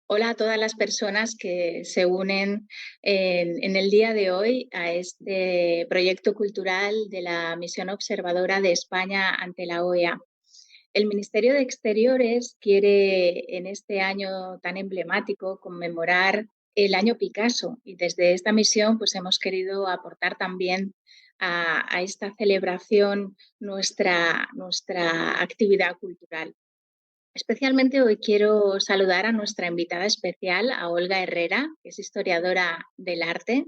Hola a todas las personas que se unen en el día de hoy a este proyecto cultural de la Misión Observadora de España ante la OEA. El Ministerio de Exteriores quiere en este año tan emblemático conmemorar el año Picasso y desde esta misión pues hemos querido aportar también a esta celebración nuestra actividad cultural. Especialmente hoy quiero saludar a nuestra invitada especial, a Olga Herrera, que es historiadora del arte,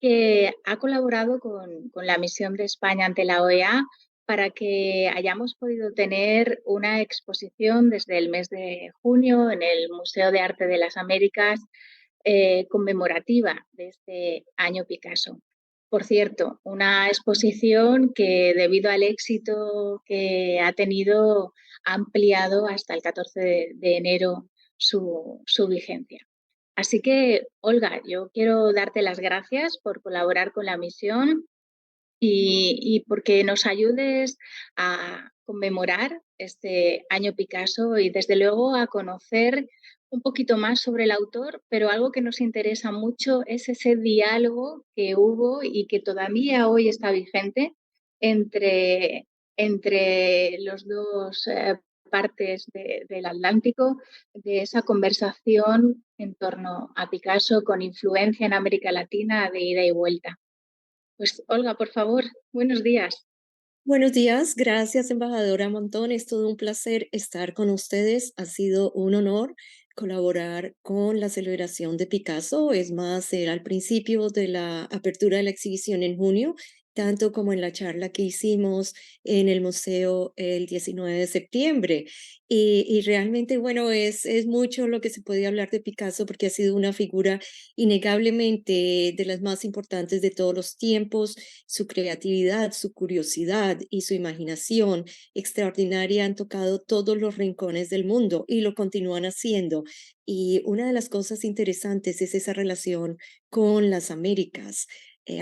que ha colaborado con la misión de España ante la OEA para que hayamos podido tener una exposición desde el mes de junio en el Museo de Arte de las Américas conmemorativa de este año Picasso. Por cierto, una exposición que debido al éxito que ha tenido ha ampliado hasta el 14 de enero su vigencia. Así que, Olga, yo quiero darte las gracias por colaborar con la misión y porque nos ayudes a conmemorar este año Picasso y desde luego a conocer un poquito más sobre el autor, pero algo que nos interesa mucho es ese diálogo que hubo y que todavía hoy está vigente entre, entre los dos partes del Atlántico, de esa conversación en torno a Picasso con influencia en América Latina de ida y vuelta. Pues Olga, por favor, buenos días. Buenos días, gracias embajadora Montón, es todo un placer estar con ustedes, ha sido un honor colaborar con la celebración de Picasso, es más, era al principio de la apertura de la exhibición en junio, tanto como en la charla que hicimos en el museo el 19 de septiembre. Y realmente, bueno, es mucho lo que se puede hablar de Picasso porque ha sido una figura innegablemente de las más importantes de todos los tiempos. Su creatividad, su curiosidad y su imaginación extraordinaria han tocado todos los rincones del mundo y lo continúan haciendo. Y una de las cosas interesantes es esa relación con las Américas.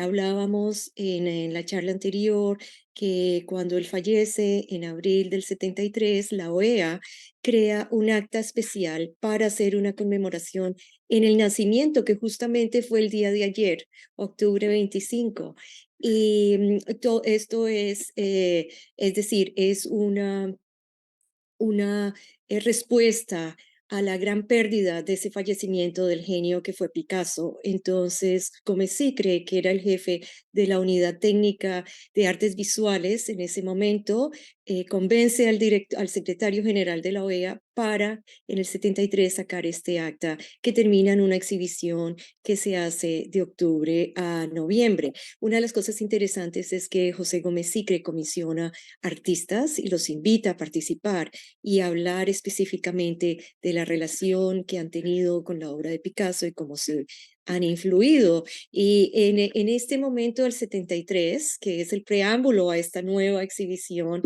Hablábamos en la charla anterior que cuando él fallece en abril del 73, la OEA crea un acta especial para hacer una conmemoración en el nacimiento, que justamente fue el día de ayer, octubre 25. Y esto es decir, es una respuesta a la gran pérdida de ese fallecimiento del genio que fue Picasso. Entonces, Comesi cree que era el jefe de la unidad técnica de artes visuales en ese momento, convence al secretario general de la OEA para en el 73 sacar este acta que termina en una exhibición que se hace de octubre a noviembre. Una de las cosas interesantes es que José Gómez Sicre comisiona artistas y los invita a participar y hablar específicamente de la relación que han tenido con la obra de Picasso y cómo se han influido. Y en este momento del 73, que es el preámbulo a esta nueva exhibición,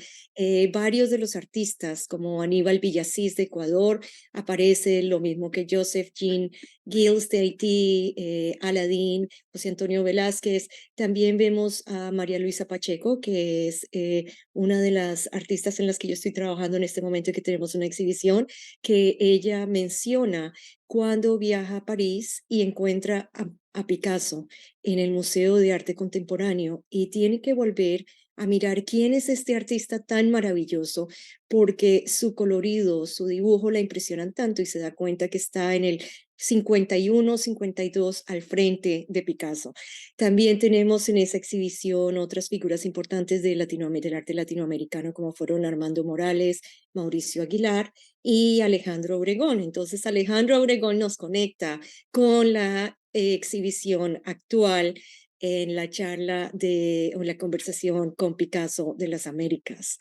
varios de los artistas, como Aníbal Villasís de Ecuador, aparece lo mismo que Joseph Jean Gilles de Haití, Aladín, José Antonio Velázquez. También vemos a María Luisa Pacheco, que es una de las artistas en las que yo estoy trabajando en este momento y que tenemos una exhibición, que ella menciona cuando viaja a París y encuentra a Picasso en el Museo de Arte Contemporáneo y tiene que volver a mirar quién es este artista tan maravilloso, porque su colorido, su dibujo la impresionan tanto y se da cuenta que está en el 51, 52 al frente de Picasso. También tenemos en esa exhibición otras figuras importantes de del arte latinoamericano, como fueron Armando Morales, Mauricio Aguilar y Alejandro Obregón. Entonces, Alejandro Obregón nos conecta con la exhibición actual en la charla o la conversación con Picasso de las Américas.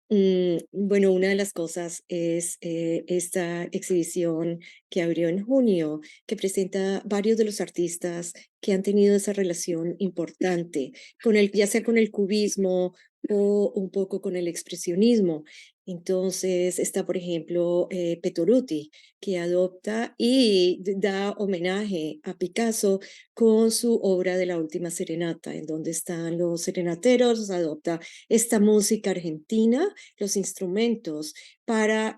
Bueno, una de las cosas es esta exhibición que abrió en junio, que presenta varios de los artistas que han tenido esa relación importante ya sea con el cubismo o un poco con el expresionismo. Entonces está, por ejemplo, Petoruti, que adopta y da homenaje a Picasso con su obra de La Última Serenata, en donde están los serenateros, adopta esta música argentina, los instrumentos para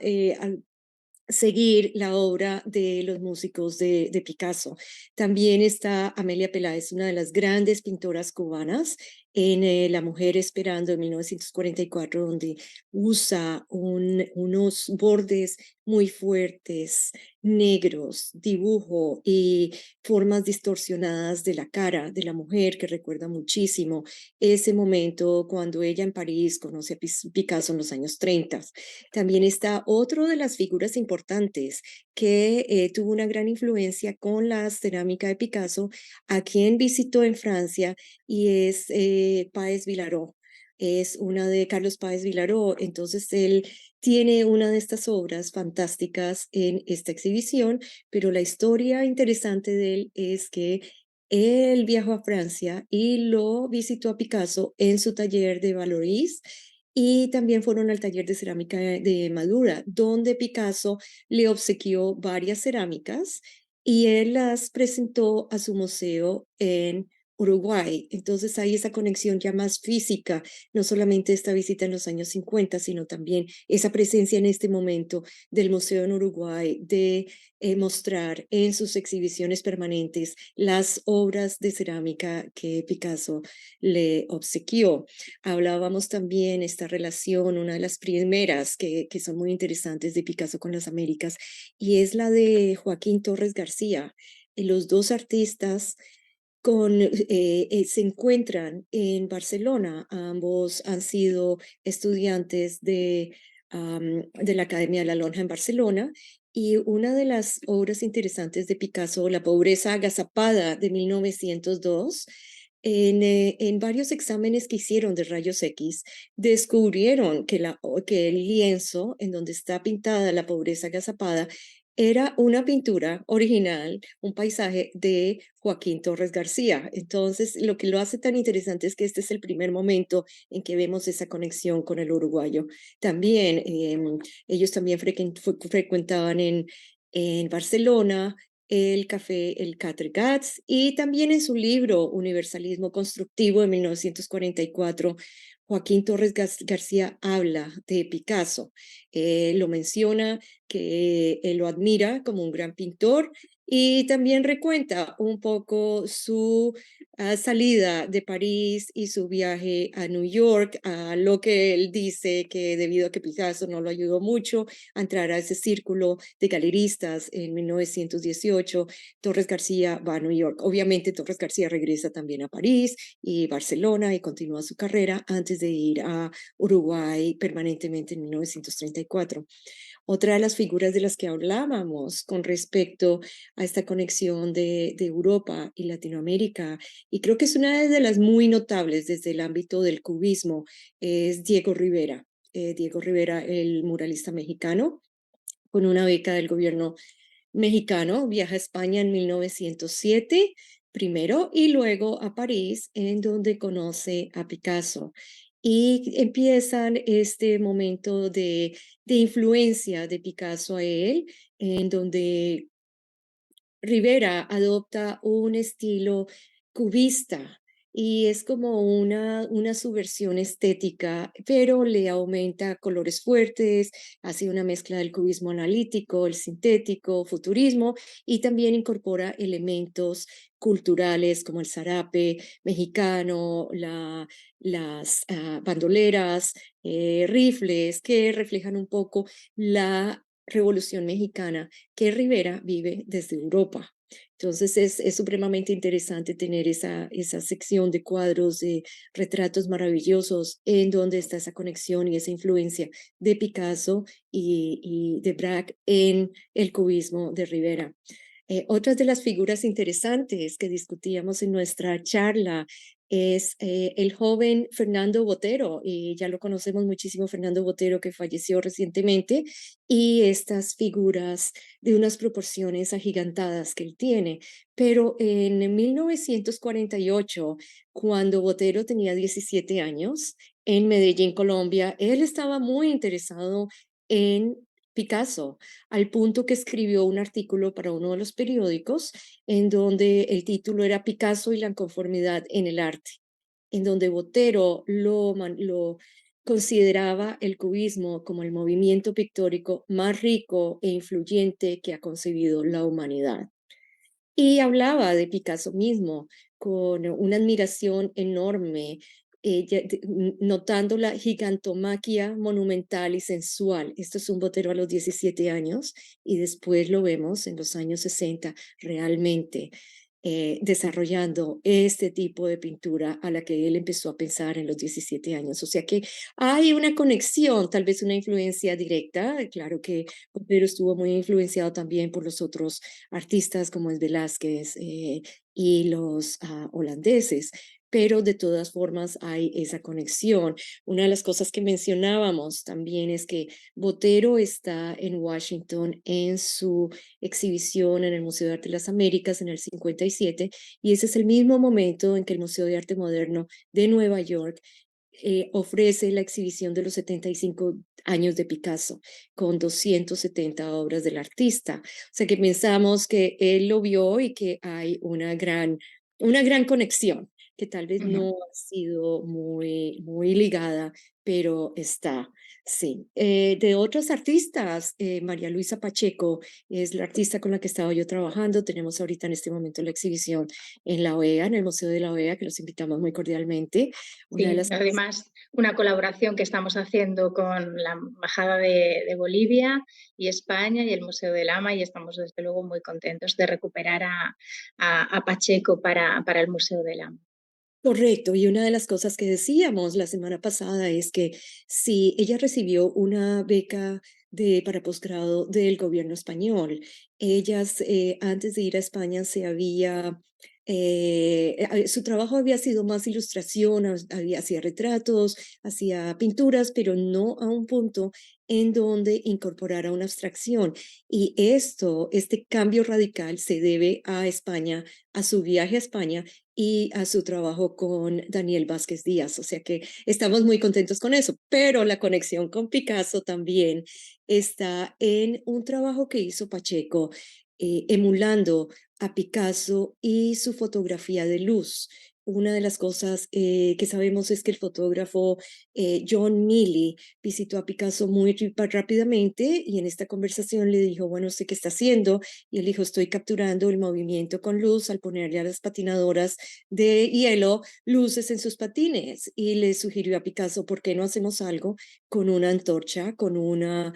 seguir la obra de los músicos de Picasso. También está Amelia Peláez, una de las grandes pintoras cubanas, en La Mujer Esperando de 1944, donde usa unos bordes muy fuertes, negros, dibujo y formas distorsionadas de la cara de la mujer, que recuerda muchísimo ese momento cuando ella en París conoce a Picasso en los años 30. También está otro de las figuras importantes que tuvo una gran influencia con la cerámica de Picasso, a quien visitó en Francia, y es Páez Vilaró. Es una de Carlos Páez Vilaró. Entonces él tiene una de estas obras fantásticas en esta exhibición, pero la historia interesante de él es que él viajó a Francia y lo visitó a Picasso en su taller de Valoris, y también fueron al taller de cerámica de Madura, donde Picasso le obsequió varias cerámicas y él las presentó a su museo en Uruguay. Entonces hay esa conexión ya más física, no solamente esta visita en los años 50, sino también esa presencia en este momento del museo en Uruguay, de mostrar en sus exhibiciones permanentes las obras de cerámica que Picasso le obsequió. Hablábamos también esta relación, una de las primeras que son muy interesantes de Picasso con las Américas, y es la de Joaquín Torres García. Los dos artistas se encuentran en Barcelona. Ambos han sido estudiantes de la Academia de la Lonja en Barcelona. Y una de las obras interesantes de Picasso, La pobreza agazapada de 1902, en varios exámenes que hicieron de rayos X, descubrieron que el lienzo en donde está pintada la pobreza agazapada era una pintura original, un paisaje de Joaquín Torres García. Entonces, lo que lo hace tan interesante es que este es el primer momento en que vemos esa conexión con el uruguayo. También, ellos también frecuentaban en Barcelona el café El Catregats, y también en su libro Universalismo Constructivo de 1944, Joaquín Torres García habla de Picasso. Lo menciona, que él lo admira como un gran pintor, y también recuenta un poco su salida de París y su viaje a New York, a lo que él dice que debido a que Picasso no lo ayudó mucho a entrar a ese círculo de galeristas en 1918, Torres García va a New York. Obviamente Torres García regresa también a París y Barcelona y continúa su carrera antes de ir a Uruguay permanentemente en 1934. Otra de las figuras de las que hablábamos con respecto a esta conexión de Europa y Latinoamérica, y creo que es una de las muy notables desde el ámbito del cubismo, es Diego Rivera. Diego Rivera, el muralista mexicano, con una beca del gobierno mexicano, viaja a España en 1907 primero, y luego a París, en donde conoce a Picasso. Y empiezan este momento de influencia de Picasso a él, en donde Rivera adopta un estilo cubista, y es como una subversión estética, pero le aumenta colores fuertes, hace una mezcla del cubismo analítico, el sintético, futurismo, y también incorpora elementos culturales como el zarape mexicano, las bandoleras, rifles, que reflejan un poco la Revolución Mexicana que Rivera vive desde Europa. Entonces es supremamente interesante tener esa sección de cuadros, de retratos maravillosos, en donde está esa conexión y esa influencia de Picasso y de Braque en el cubismo de Rivera. Otras de las figuras interesantes que discutíamos en nuestra charla es el joven Fernando Botero, y ya lo conocemos muchísimo, Fernando Botero, que falleció recientemente, y estas figuras de unas proporciones agigantadas que él tiene. Pero en 1948, cuando Botero tenía 17 años, en Medellín, Colombia, él estaba muy interesado en Picasso, al punto que escribió un artículo para uno de los periódicos, en donde el título era Picasso y la conformidad en el arte, en donde Botero lo consideraba el cubismo como el movimiento pictórico más rico e influyente que ha concebido la humanidad. Y hablaba de Picasso mismo con una admiración enorme, notando la gigantomaquia monumental y sensual. Esto es un Botero a los 17 años y después lo vemos en los años 60 realmente desarrollando este tipo de pintura a la que él empezó a pensar en los 17 años. O sea que hay una conexión, tal vez una influencia directa. Claro que Botero estuvo muy influenciado también por los otros artistas como es Velázquez y los holandeses, pero de todas formas hay esa conexión. Una de las cosas que mencionábamos también es que Botero está en Washington en su exhibición en el Museo de Arte de las Américas en el 57 y ese es el mismo momento en que el Museo de Arte Moderno de Nueva York ofrece la exhibición de los 75 años de Picasso con 270 obras del artista. O sea que pensamos que él lo vio y que hay una gran conexión que tal vez Ujú. no ha sido muy ligada, pero está. Sí. De otros artistas, María Luisa Pacheco es la artista con la que estaba yo trabajando. Tenemos ahorita en este momento la exhibición en la OEA, en el Museo de la OEA, que los invitamos muy cordialmente. Una de Sí, las además una colaboración que estamos haciendo con la Embajada de Bolivia y España y el Museo del Ama y estamos desde luego muy contentos de recuperar a Pacheco para el Museo del Ama. Correcto, y una de las cosas que decíamos la semana pasada es que si ella recibió una beca para posgrado del gobierno español, ellas antes de ir a España su trabajo había sido más ilustración, hacía retratos, hacía pinturas, pero no a un punto en donde incorporara una abstracción. Y este cambio radical se debe a España, a su viaje a España y a su trabajo con Daniel Vázquez Díaz. O sea que estamos muy contentos con eso, pero la conexión con Picasso también está en un trabajo que hizo Pacheco, emulando a Picasso y su fotografía de luz. Una de las cosas que sabemos es que el fotógrafo John Milley visitó a Picasso muy rápidamente y en esta conversación le dijo, bueno, ¿usted qué está haciendo? Y él dijo, estoy capturando el movimiento con luz al ponerle a las patinadoras de hielo luces en sus patines. Y le sugirió a Picasso, ¿por qué no hacemos algo con una antorcha, con una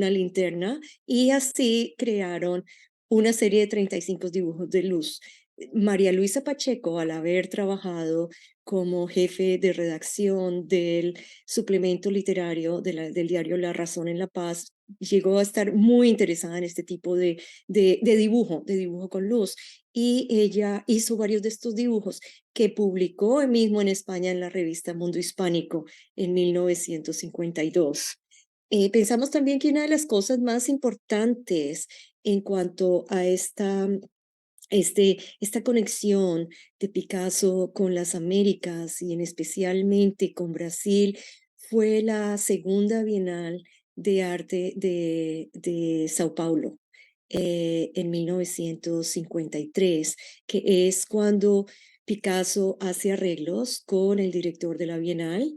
linterna? Y así crearon una serie de 35 dibujos de luz. María Luisa Pacheco, al haber trabajado como jefe de redacción del suplemento literario del diario La Razón en La Paz, llegó a estar muy interesada en este tipo de dibujo con luz. Y ella hizo varios de estos dibujos que publicó mismo en España en la revista Mundo Hispánico en 1952. Pensamos también que una de las cosas más importantes en cuanto a esta conexión de Picasso con las Américas y en especialmente con Brasil fue la segunda Bienal de Arte de Sao Paulo en 1953, que es cuando Picasso hace arreglos con el director de la Bienal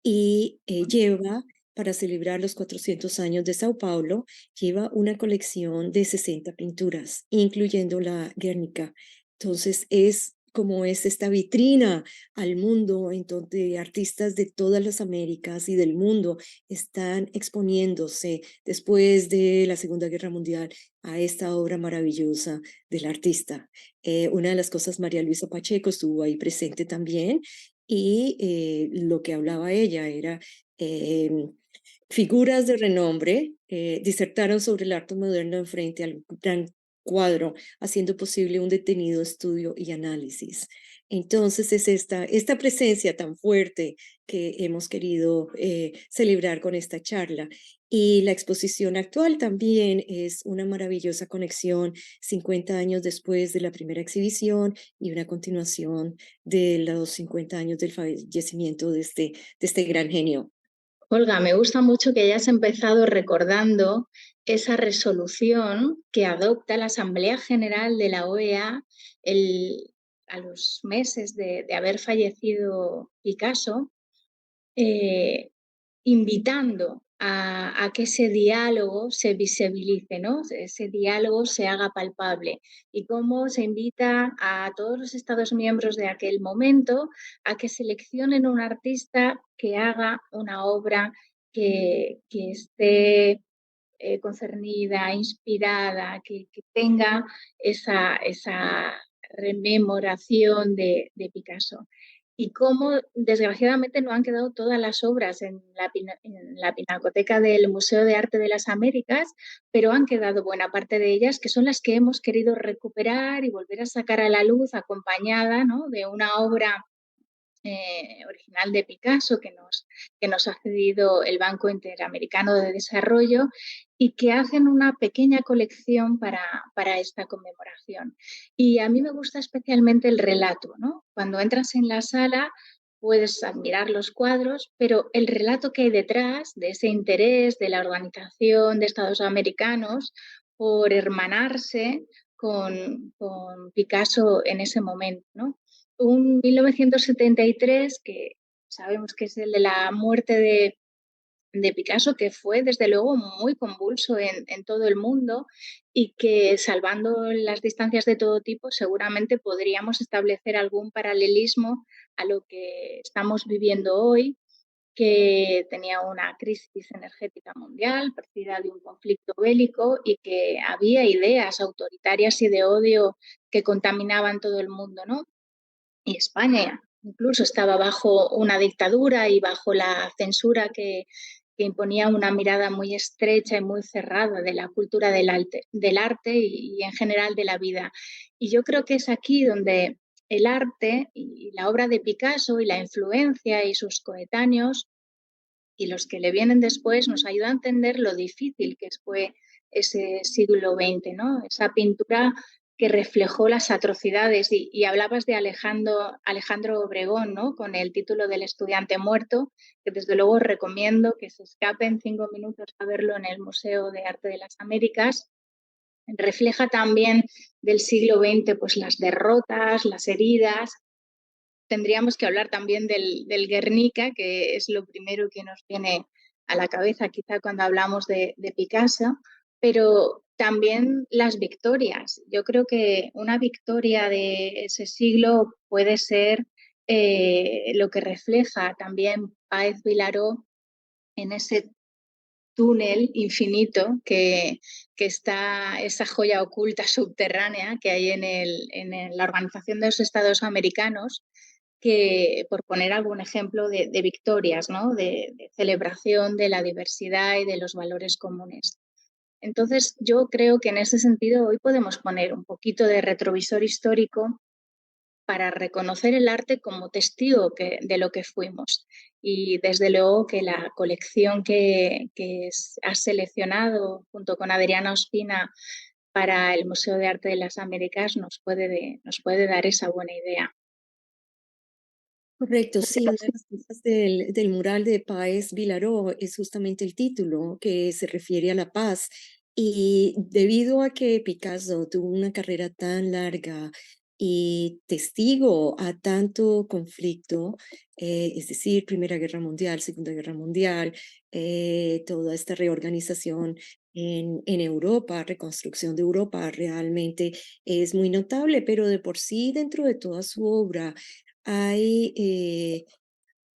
y lleva, para celebrar los 400 años de Sao Paulo, lleva una colección de 60 pinturas, incluyendo la Guernica. Entonces es como es esta vitrina al mundo en donde artistas de todas las Américas y del mundo están exponiéndose después de la Segunda Guerra Mundial a esta obra maravillosa del artista. Una de las cosas, María Luisa Pacheco estuvo ahí presente también y lo que hablaba ella era em, figuras de renombre disertaron sobre el arte moderno en frente al gran cuadro, haciendo posible un detenido estudio y análisis. Entonces es esta presencia tan fuerte que hemos querido celebrar con esta charla. Y la exposición actual también es una maravillosa conexión, 50 años después de la primera exhibición y una continuación de los 50 años del fallecimiento de este gran genio. Olga, me gusta mucho que hayas empezado recordando esa resolución que adopta la Asamblea General de la OEA a los meses de haber fallecido Picasso, invitando a que ese diálogo se visibilice, ¿no? Ese diálogo se haga palpable y cómo se invita a todos los Estados miembros de aquel momento a que seleccionen un artista que haga una obra que esté concernida, inspirada, que tenga esa rememoración de Picasso. Y cómo, desgraciadamente, no han quedado todas las obras en la pinacoteca del Museo de Arte de las Américas, pero han quedado buena parte de ellas, que son las que hemos querido recuperar y volver a sacar a la luz, acompañada, ¿no?, de una obra original de Picasso que nos ha cedido el Banco Interamericano de Desarrollo y que hacen una pequeña colección para esta conmemoración. Y a mí me gusta especialmente el relato, ¿no? Cuando entras en la sala puedes admirar los cuadros, pero el relato que hay detrás de ese interés de la Organización de Estados Americanos por hermanarse con Picasso en ese momento, ¿no? Un 1973, que sabemos que es el de la muerte de Picasso, que fue desde luego muy convulso en todo el mundo y que, salvando las distancias de todo tipo, seguramente podríamos establecer algún paralelismo a lo que estamos viviendo hoy, que tenía una crisis energética mundial, precedida de un conflicto bélico y que había ideas autoritarias y de odio que contaminaban todo el mundo, ¿no? Y España incluso estaba bajo una dictadura y bajo la censura que imponía una mirada muy estrecha y muy cerrada de la cultura del arte y en general de la vida. Y yo creo que es aquí donde el arte y la obra de Picasso y la influencia y sus coetáneos y los que le vienen después nos ayudan a entender lo difícil que fue ese siglo XX, ¿no? Esa pintura que reflejó las atrocidades y hablabas de Alejandro Obregón, ¿no? Con el título del estudiante muerto, que desde luego recomiendo que se escapen 5 minutos a verlo en el Museo de Arte de las Américas. Refleja también del siglo XX pues las derrotas, las heridas. Tendríamos que hablar también del Guernica, que es lo primero que nos viene a la cabeza quizá cuando hablamos de Picasso, pero también las victorias. Yo creo que una victoria de ese siglo puede ser lo que refleja también Páez Vilaró en ese túnel infinito que está esa joya oculta subterránea que hay en la Organización de los Estados Americanos, que, por poner algún ejemplo de victorias, ¿no? De celebración de la diversidad y de los valores comunes. Entonces, yo creo que en ese sentido hoy podemos poner un poquito de retrovisor histórico para reconocer el arte como testigo de lo que fuimos. Y desde luego que la colección que has seleccionado junto con Adriana Ospina para el Museo de Arte de las Américas nos puede dar esa buena idea. Correcto, sí, una de las cosas del mural de Páez Vilaró es justamente el título que se refiere a la paz. Y debido a que Picasso tuvo una carrera tan larga y testigo a tanto conflicto, es decir, Primera Guerra Mundial, Segunda Guerra Mundial, toda esta reorganización en Europa, reconstrucción de Europa, realmente es muy notable, pero de por sí, dentro de toda su obra, hay,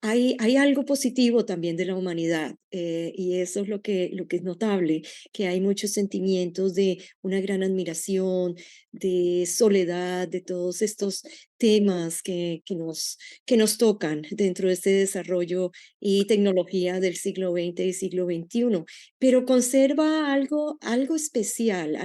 hay algo positivo también de la humanidad, y eso es lo que es notable, que hay muchos sentimientos de una gran admiración, de soledad, de todos estos temas que nos tocan dentro de este desarrollo y tecnología del siglo XX y siglo XXI, pero conserva algo especial,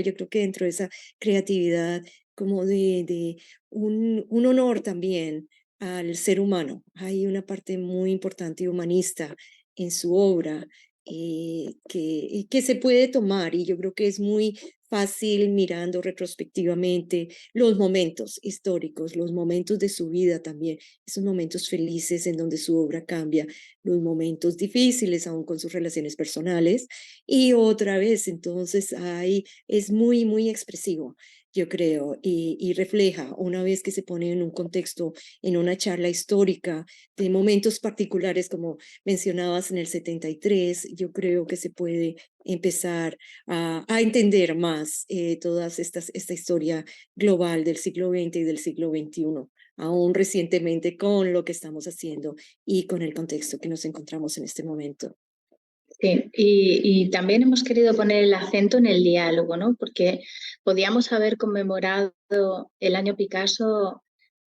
yo creo que dentro de esa creatividad como de un honor también al ser humano. Hay una parte muy importante y humanista en su obra, que se puede tomar, y yo creo que es muy fácil mirando retrospectivamente los momentos históricos, los momentos de su vida también, esos momentos felices en donde su obra cambia, los momentos difíciles aún con sus relaciones personales, y otra vez entonces es muy, muy expresivo. yo creo, y refleja una vez que se pone en un contexto, en una charla histórica de momentos particulares, como mencionabas en el 73, yo creo que se puede empezar a entender más esta historia global del siglo XX y del siglo XXI, aún recientemente con lo que estamos haciendo y con el contexto que nos encontramos en este momento. Sí, y también hemos querido poner el acento en el diálogo, ¿no? Porque podíamos haber conmemorado el año Picasso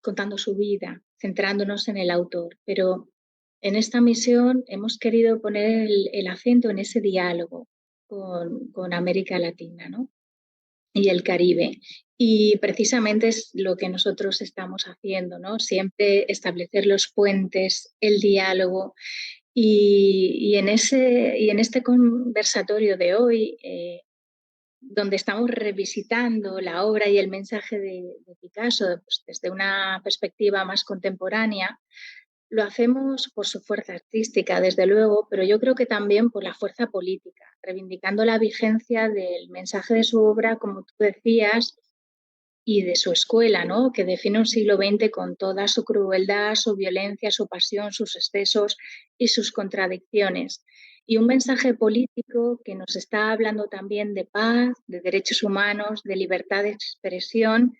contando su vida, centrándonos en el autor, pero en esta misión hemos querido poner el acento en ese diálogo con América Latina, ¿no? Y el Caribe. Y precisamente es lo que nosotros estamos haciendo, ¿no? Siempre establecer los puentes, el diálogo. Y en este conversatorio de hoy, donde estamos revisitando la obra y el mensaje de Picasso pues, desde una perspectiva más contemporánea, lo hacemos por su fuerza artística, desde luego, pero yo creo que también por la fuerza política, reivindicando la vigencia del mensaje de su obra, como tú decías, y de su escuela, ¿no? Que define un siglo XX con toda su crueldad, su violencia, su pasión, sus excesos y sus contradicciones. Y un mensaje político que nos está hablando también de paz, de derechos humanos, de libertad de expresión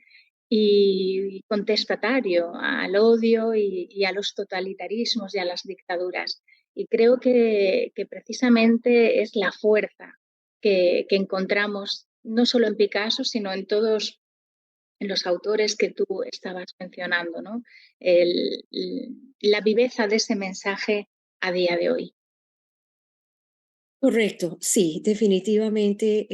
y contestatario al odio y a los totalitarismos y a las dictaduras. Y creo que precisamente es la fuerza que encontramos no solo en Picasso, sino en los autores que tú estabas mencionando, ¿no? La viveza de ese mensaje a día de hoy. Correcto, sí, definitivamente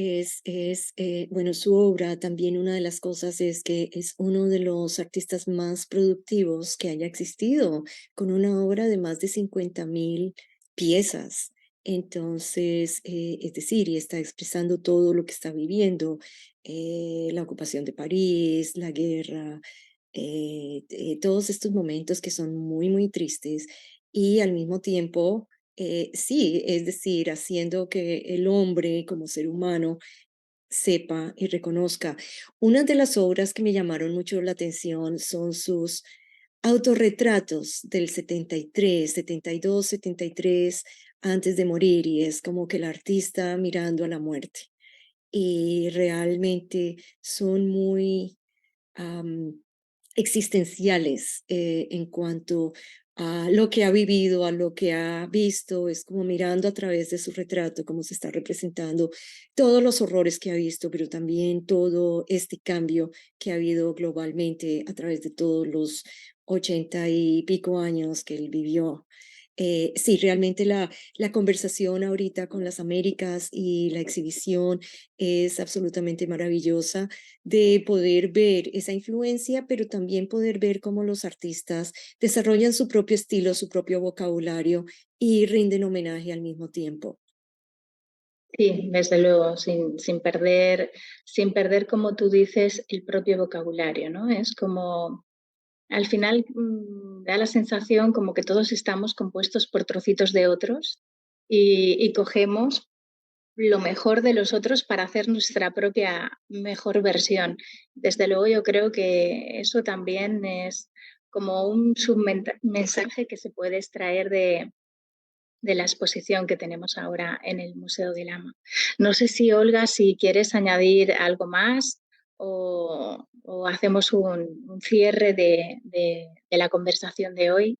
bueno, su obra también una de las cosas es que es uno de los artistas más productivos que haya existido, con una obra de más de 50.000 piezas. Entonces, es decir, y está expresando todo lo que está viviendo, la ocupación de París, la guerra, todos estos momentos que son muy, muy tristes y al mismo tiempo sí, es decir, haciendo que el hombre como ser humano sepa y reconozca. Una de las obras que me llamaron mucho la atención son sus autorretratos del 73, 72, 73, antes de morir, y es como que el artista mirando a la muerte. Y realmente son muy existenciales en cuanto a lo que ha vivido, a lo que ha visto, es como mirando a través de su retrato, cómo se está representando todos los horrores que ha visto, pero también todo este cambio que ha habido globalmente a través de todos los 80 y pico años que él vivió. Sí, realmente la conversación ahorita con las Américas y la exhibición es absolutamente maravillosa de poder ver esa influencia, pero también poder ver cómo los artistas desarrollan su propio estilo, su propio vocabulario y rinden homenaje al mismo tiempo. Sí, desde luego, sin perder, como tú dices, el propio vocabulario, ¿no? Es como, al final, da la sensación como que todos estamos compuestos por trocitos de otros y cogemos lo mejor de los otros para hacer nuestra propia mejor versión. Desde luego, yo creo que eso también es como un submensaje que se puede extraer de la exposición que tenemos ahora en el Museo del Ama. No sé si, Olga, si quieres añadir algo más o hacemos un cierre de la conversación de hoy.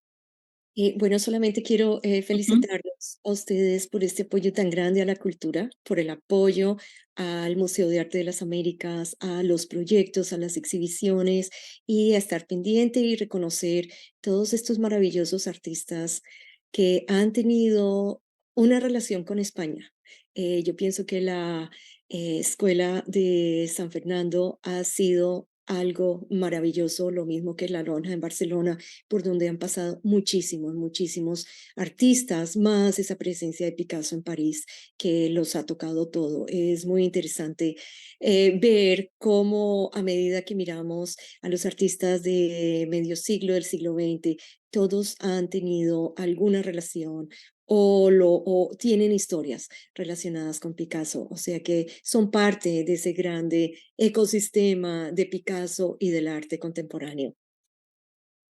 Y bueno, solamente quiero Ujú. felicitarlos a ustedes por este apoyo tan grande a la cultura, por el apoyo al Museo de Arte de las Américas, a los proyectos, a las exhibiciones y a estar pendiente y reconocer todos estos maravillosos artistas que han tenido una relación con España. Yo pienso que la Escuela de San Fernando ha sido algo maravilloso, lo mismo que la Lonja en Barcelona, por donde han pasado muchísimos, muchísimos artistas, más esa presencia de Picasso en París que los ha tocado todo. Es muy interesante ver cómo a medida que miramos a los artistas de medio siglo del siglo XX, todos han tenido alguna relación o tienen historias relacionadas con Picasso, o sea que son parte de ese grande ecosistema de Picasso y del arte contemporáneo.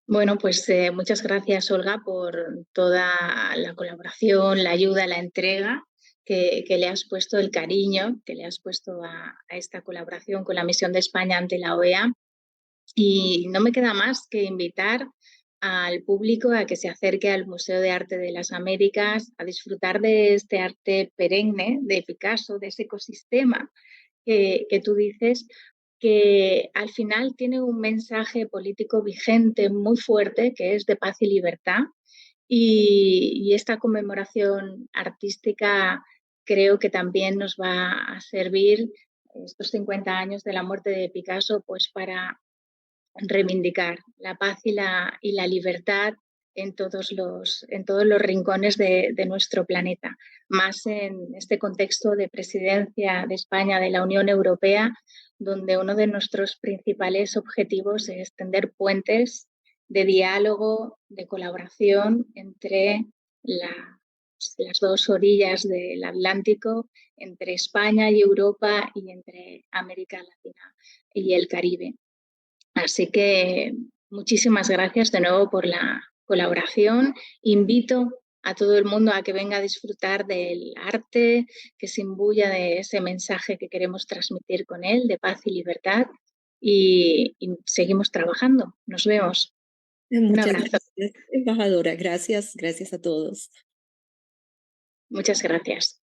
Bueno, pues muchas gracias, Olga, por toda la colaboración, la ayuda, la entrega que le has puesto, el cariño que le has puesto a esta colaboración con la misión de España ante la OEA. Y no me queda más que invitar al público a que se acerque al Museo de Arte de las Américas a disfrutar de este arte perenne de Picasso, de ese ecosistema que tú dices, que al final tiene un mensaje político vigente muy fuerte, que es de paz y libertad. Y esta conmemoración artística creo que también nos va a servir estos 50 años de la muerte de Picasso, pues para reivindicar la paz y la libertad en todos los rincones de nuestro planeta, más en este contexto de presidencia de España de la Unión Europea, donde uno de nuestros principales objetivos es tender puentes de diálogo, de colaboración entre las dos orillas del Atlántico, entre España y Europa y entre América Latina y el Caribe. Así que muchísimas gracias de nuevo por la colaboración. Invito a todo el mundo a que venga a disfrutar del arte, que se imbuya de ese mensaje que queremos transmitir con él, de paz y libertad. Y seguimos trabajando. Nos vemos. Un Muchas abrazo. gracias, embajadora. Gracias, gracias a todos. Muchas gracias.